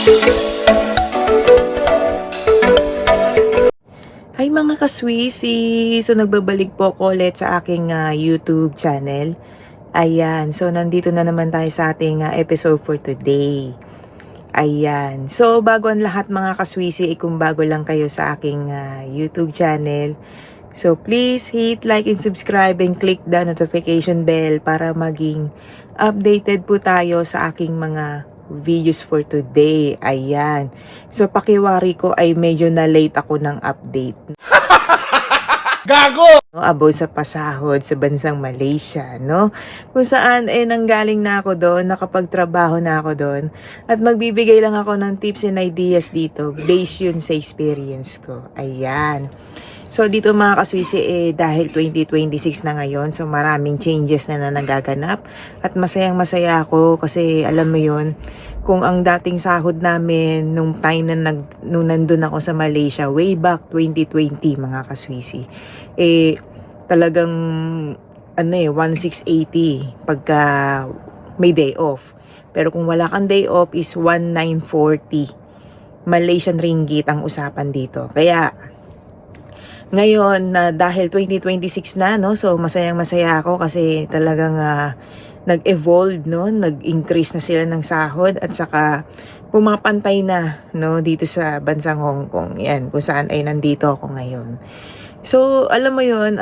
Hi mga kaswisi! So nagbabalik po ako ulit sa aking YouTube channel. Ayan, so nandito na naman tayo sa ating episode for today. Ayan, so bago ang lahat mga kaswisi, kung bago lang kayo sa aking YouTube channel, so please hit like and subscribe and click the notification bell para maging updated po tayo sa aking mga videos for today. Ayan. So pakiwari ko ay medyo na late ako ng update. Gago! About sa pasahod sa bansang Malaysia, no? Kung saan nanggaling na ako doon, nakapagtrabaho na ako doon, at magbibigay lang ako ng tips and ideas dito based yun sa experience ko. Ayan. So dito mga kaswisi, dahil 2026 na ngayon, so maraming changes na nagaganap, at masayang masaya ako kasi alam mo yun, kung ang dating sahod namin nung time na nung nandun ako sa Malaysia way back 2020 mga kaswisi, talagang 1680 pagka may day off. Pero kung wala kang day off is 1940 Malaysian ringgit ang usapan dito. Kaya ngayon na dahil 2026 na, no, so masayang masaya ako kasi talagang nag-evolve, no, nag-increase na sila ng sahod, at saka pumapantay na, no, dito sa bansang Hong Kong. Yan, kung saan ay nandito ako ngayon. So alam mo yun,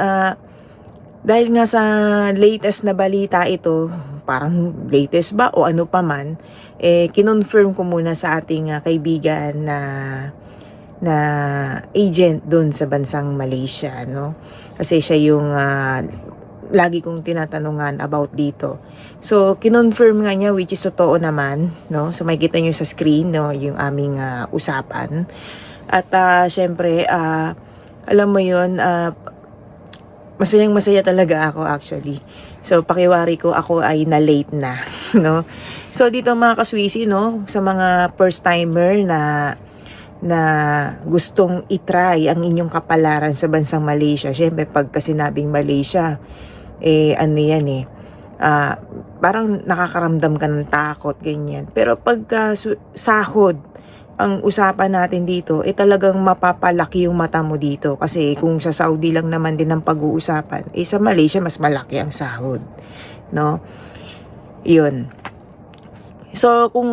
dahil nga sa latest na balita ito, parang latest ba o ano pa man, kinonfirm ko muna sa ating kaibigan na agent doon sa bansang Malaysia, no? Kasi siya yung lagi kong tinatanungan about dito. So kinonfirm nga niya, which is totoo naman, no? So makikita niyo sa screen, no, yung aming usapan. At syempre, alam mo yun, masayang masaya talaga ako actually. So pakiwari ko, ako ay na-late na, no? So dito mga kaswisi, no, sa mga first timer na gustong itry ang inyong kapalaran sa bansang Malaysia. Syempre pagka sinabing Malaysia, ano yan parang nakakaramdam ka ng takot, ganyan. Pero pagka sahod ang usapan natin dito, talagang mapapalaki yung mata mo dito. Kasi kung sa Saudi lang naman din ang pag-uusapan, sa Malaysia mas malaki ang sahod, no? Yun. So, kung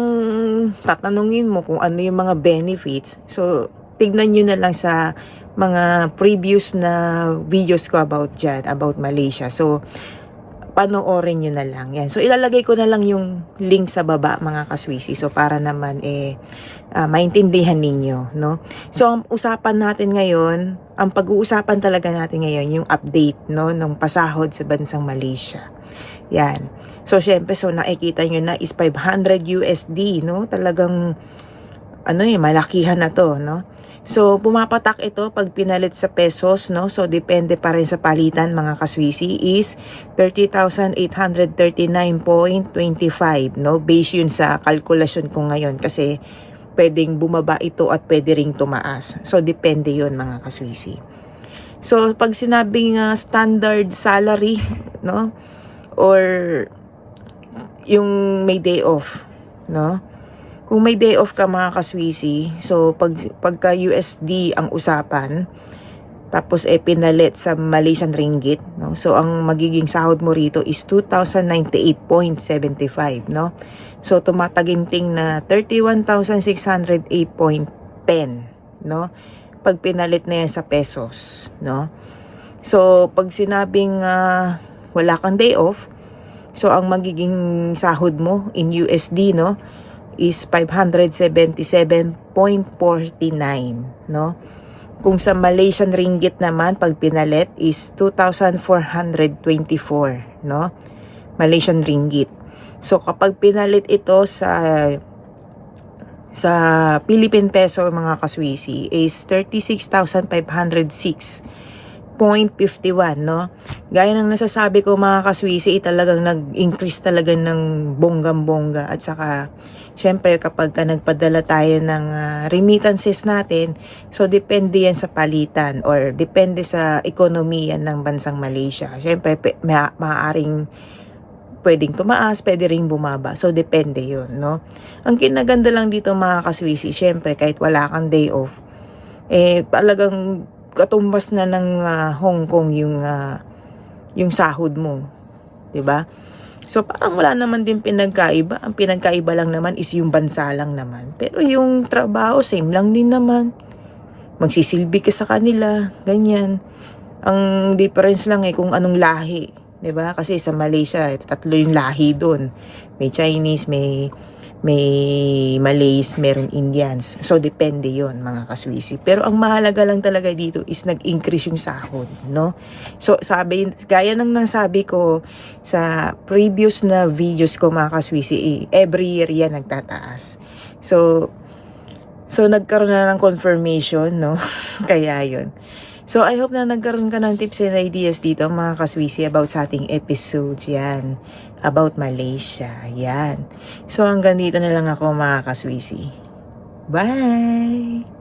tatanungin mo kung ano yung mga benefits, so, tignan nyo na lang sa mga previous na videos ko about dyan, about Malaysia. So, panoorin nyo na lang. Yan. So, ilalagay ko na lang yung link sa baba, mga kaswisi. So, para naman, maintindihan ninyo, no? So, ang usapan natin ngayon, ang pag-uusapan talaga natin ngayon, yung update, no, ng pasahod sa bansang Malaysia. Yan. So, syempre, so nakikita nyo na is 500 USD, no? Talagang, malakihan na to, no? So, pumapatak ito pag pinalit sa pesos, no? So, depende pa rin sa palitan, mga kaswisi, is 30,839.25, no? Base yun sa kalkulasyon ko ngayon kasi pwedeng bumaba ito at pwede ring tumaas. So, depende yun, mga kaswisi. So, pag sinabing standard salary, no? Or yung may day off, no? Kung may day off ka, mga kaswisi, so pagka USD ang usapan, tapos pinalit sa Malaysian ringgit, no? So ang magiging sahod mo rito is 2,098.75, no? So tumataginting na 31,608.10, no? Pag pinalit na yan sa pesos, no? So pag sinabing wala kang day off, so ang magiging sahod mo in USD, no, is 577.49, no? Kung sa Malaysian ringgit naman pag pinalit is 2,424, no? Malaysian ringgit. So kapag pinalit ito sa Philippine peso, mga kaswisi, is 36,506.51, no? Gaya ng nasasabi ko, mga kaswisi, talagang nag-increase talaga ng bonggam-bongga. At saka syempre kapag nagpadala tayo ng remittances natin, so depende yan sa palitan or depende sa ekonomiya ng bansang Malaysia. Syempre maaaring pwedeng tumaas, pwede ring bumaba. So, depende yun, no? Ang kinaganda lang dito mga kaswisi, syempre, kahit wala kang day off, talagang katumbas na ng Hong Kong yung sahod mo. 'Di ba? So, parang wala naman din pinagkaiba. Ang pinagkaiba lang naman is yung bansa lang naman. Pero yung trabaho, same lang din naman. Magsisilbi ka sa kanila, ganyan. Ang difference lang kung anong lahi, 'di ba? Kasi sa Malaysia, tatlo yung lahi doon. May Chinese, may Malays, meron Indians. So, depende yon mga kaswisi. Pero ang mahalaga lang talaga dito is nag-increase yung sahod, no? So, gaya ng nasabi ko sa previous na videos ko mga kaswisi, every year yan nagtataas. So nagkaroon na ng confirmation, no? Kaya yon. So, I hope na nagkaroon ka ng tips and ideas dito mga kaswisi about sa ating episodes yan. About Malaysia. Yan. So, hanggang dito na lang ako mga kaswisi. Bye!